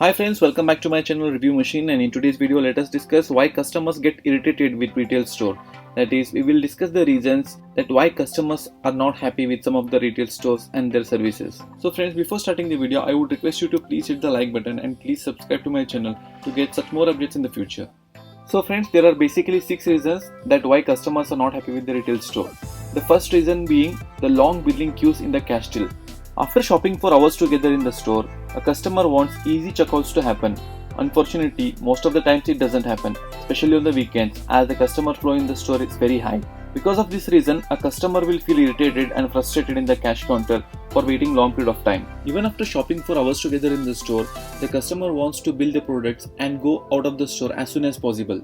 Hi friends, welcome back to my channel Review Machine, and in today's video let us discuss why customers get irritated with retail store. That is, we will discuss the reasons that why customers are not happy with some of the retail stores and their services. So friends, before starting the video, I would request you to please hit the like button and please subscribe to my channel to get such more updates in the future. So friends, there are basically 6 reasons that why customers are not happy with the retail store. The first reason being the long billing queues in the cash till. After shopping for hours together in the store, a customer wants easy checkouts to happen. Unfortunately, most of the times it doesn't happen, especially on the weekends, as the customer flow in the store is very high. Because of this reason, a customer will feel irritated and frustrated in the cash counter for waiting long period of time. Even after shopping for hours together in the store, the customer wants to bill the products and go out of the store as soon as possible.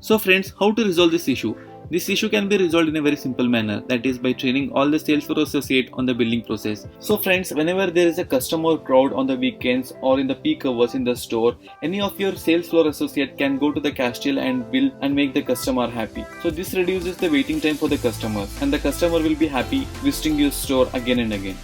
So friends, how to resolve this issue? This issue can be resolved in a very simple manner, that is by training all the sales floor associate on the billing process. So friends, whenever there is a customer crowd on the weekends or in the peak hours in the store, any of your sales floor associate can go to the cash till and bill and make the customer happy. So this reduces the waiting time for the customers, and the customer will be happy visiting your store again and again.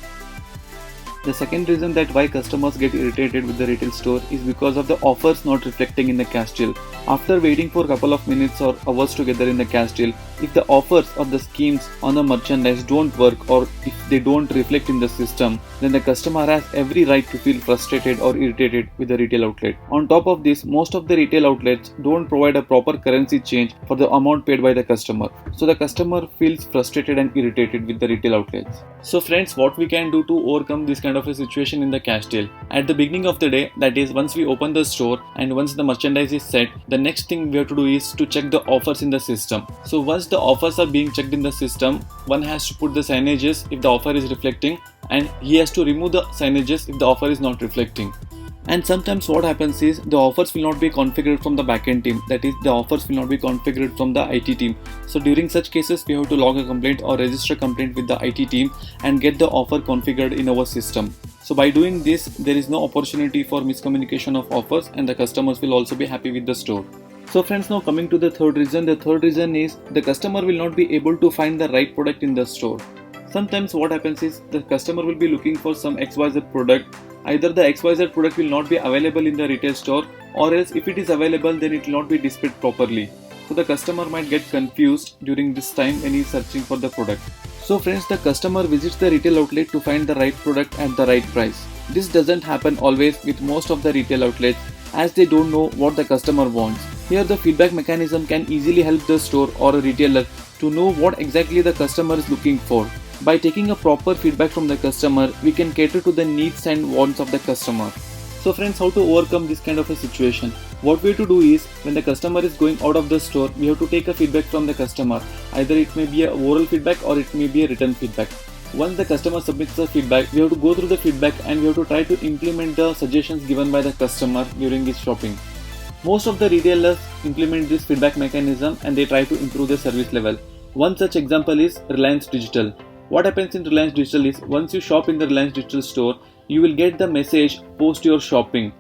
The second reason that why customers get irritated with the retail store is because of the offers not reflecting in the cash till. After waiting for a couple of minutes or hours together in the cash till, if the offers or the schemes on the merchandise don't work or if they don't reflect in the system, then the customer has every right to feel frustrated or irritated with the retail outlet. On top of this, most of the retail outlets don't provide a proper currency change for the amount paid by the customer. So the customer feels frustrated and irritated with the retail outlets. So friends, what we can do to overcome this kind of a situation in the cash till? At the beginning of the day, that is once we open the store and once the merchandise is set, the next thing we have to do is to check the offers in the system. So once the offers are being checked in the system, one has to put the signages if the offer is reflecting, and he has to remove the signages if the offer is not reflecting. And sometimes what happens is the offers will not be configured from the backend team, that is the offers will not be configured from the IT team. So during such cases we have to log a complaint or register a complaint with the IT team and get the offer configured in our system. So by doing this, there is no opportunity for miscommunication of offers, and the customers will also be happy with the store. So friends, now coming to the third reason. The third reason is the customer will not be able to find the right product in the store. Sometimes what happens is the customer will be looking for some XYZ product. Either the XYZ product will not be available in the retail store, or else if it is available then it will not be displayed properly. So the customer might get confused during this time when he is searching for the product. So friends, the customer visits the retail outlet to find the right product at the right price. This doesn't happen always with most of the retail outlets, as they don't know what the customer wants. Here the feedback mechanism can easily help the store or a retailer to know what exactly the customer is looking for. By taking a proper feedback from the customer, we can cater to the needs and wants of the customer. So friends, how to overcome this kind of a situation? What we have to do is, when the customer is going out of the store, we have to take a feedback from the customer. Either it may be a oral feedback or it may be a written feedback. Once the customer submits the feedback, we have to go through the feedback and we have to try to implement the suggestions given by the customer during his shopping. Most of the retailers implement this feedback mechanism and they try to improve their service level. One such example is Reliance Digital. What happens in Reliance Digital is, once you shop in the Reliance Digital store, you will get the message post your shopping.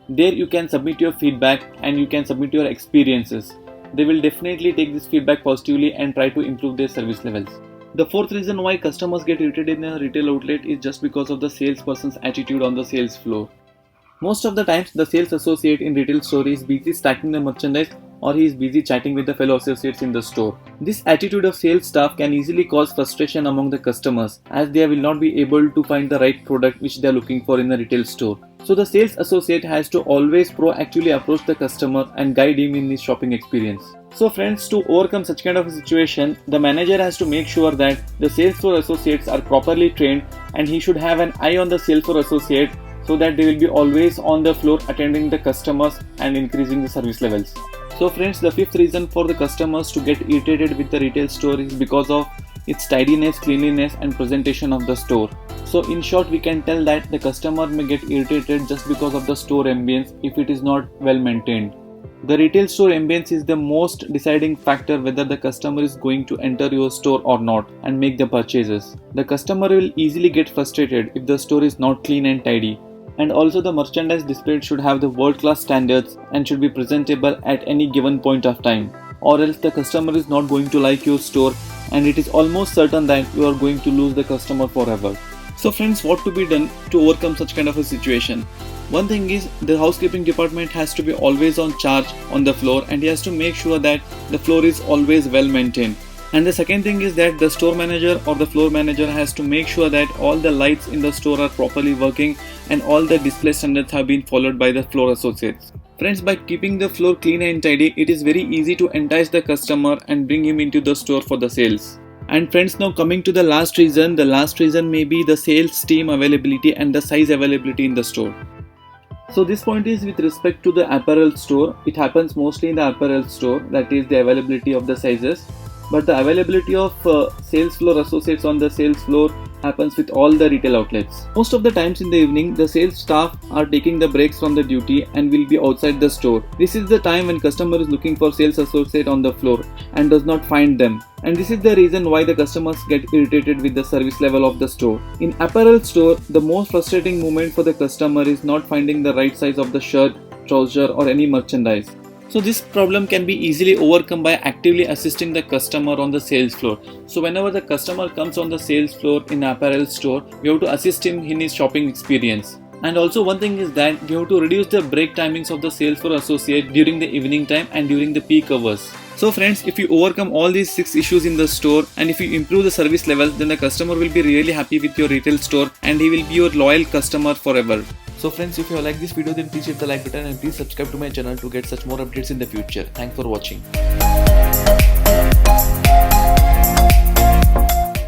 There you can submit your feedback and you can submit your experiences. They will definitely take this feedback positively and try to improve their service levels. The fourth reason why customers get irritated in a retail outlet is just because of the salesperson's attitude on the sales floor. Most of the times the sales associate in retail store is busy stacking the merchandise, or he is busy chatting with the fellow associates in the store. This attitude of sales staff can easily cause frustration among the customers, as they will not be able to find the right product which they are looking for in the retail store. So the sales associate has to always proactively approach the customer and guide him in his shopping experience. So friends, to overcome such kind of a situation, the manager has to make sure that the sales floor associates are properly trained, and he should have an eye on the sales floor associate so that they will be always on the floor attending the customers and increasing the service levels. So friends, the fifth reason for the customers to get irritated with the retail store is because of its tidiness, cleanliness and presentation of the store. So in short, we can tell that the customer may get irritated just because of the store ambience if it is not well maintained. The retail store ambience is the most deciding factor whether the customer is going to enter your store or not and make the purchases. The customer will easily get frustrated if the store is not clean and tidy. And also the merchandise displayed should have the world-class standards and should be presentable at any given point of time, or else the customer is not going to like your store and it is almost certain that you are going to lose the customer forever. So friends, what to be done to overcome such kind of a situation? One thing is the housekeeping department has to be always on charge on the floor, and he has to make sure that the floor is always well maintained. And the second thing is that the store manager or the floor manager has to make sure that all the lights in the store are properly working and all the display standards have been followed by the floor associates. Friends, by keeping the floor clean and tidy, it is very easy to entice the customer and bring him into the store for the sales. And friends, now coming to the last reason may be the sales team availability and the size availability in the store. So this point is with respect to the apparel store. It happens mostly in the apparel store, that is the availability of the sizes. But the availability of sales floor associates on the sales floor happens with all the retail outlets. Most of the times in the evening, the sales staff are taking the breaks from the duty and will be outside the store. This is the time when customer is looking for sales associate on the floor and does not find them. And this is the reason why the customers get irritated with the service level of the store. In apparel store, the most frustrating moment for the customer is not finding the right size of the shirt, trouser or any merchandise. So this problem can be easily overcome by actively assisting the customer on the sales floor. So whenever the customer comes on the sales floor in apparel store, we have to assist him in his shopping experience. And also one thing is that we have to reduce the break timings of the sales floor associate during the evening time and during the peak hours. So friends, if you overcome all these 6 issues in the store and if you improve the service level, then the customer will be really happy with your retail store and he will be your loyal customer forever. So friends, if you like this video, then please hit the like button and please subscribe to my channel to get such more updates in the future. Thanks for watching.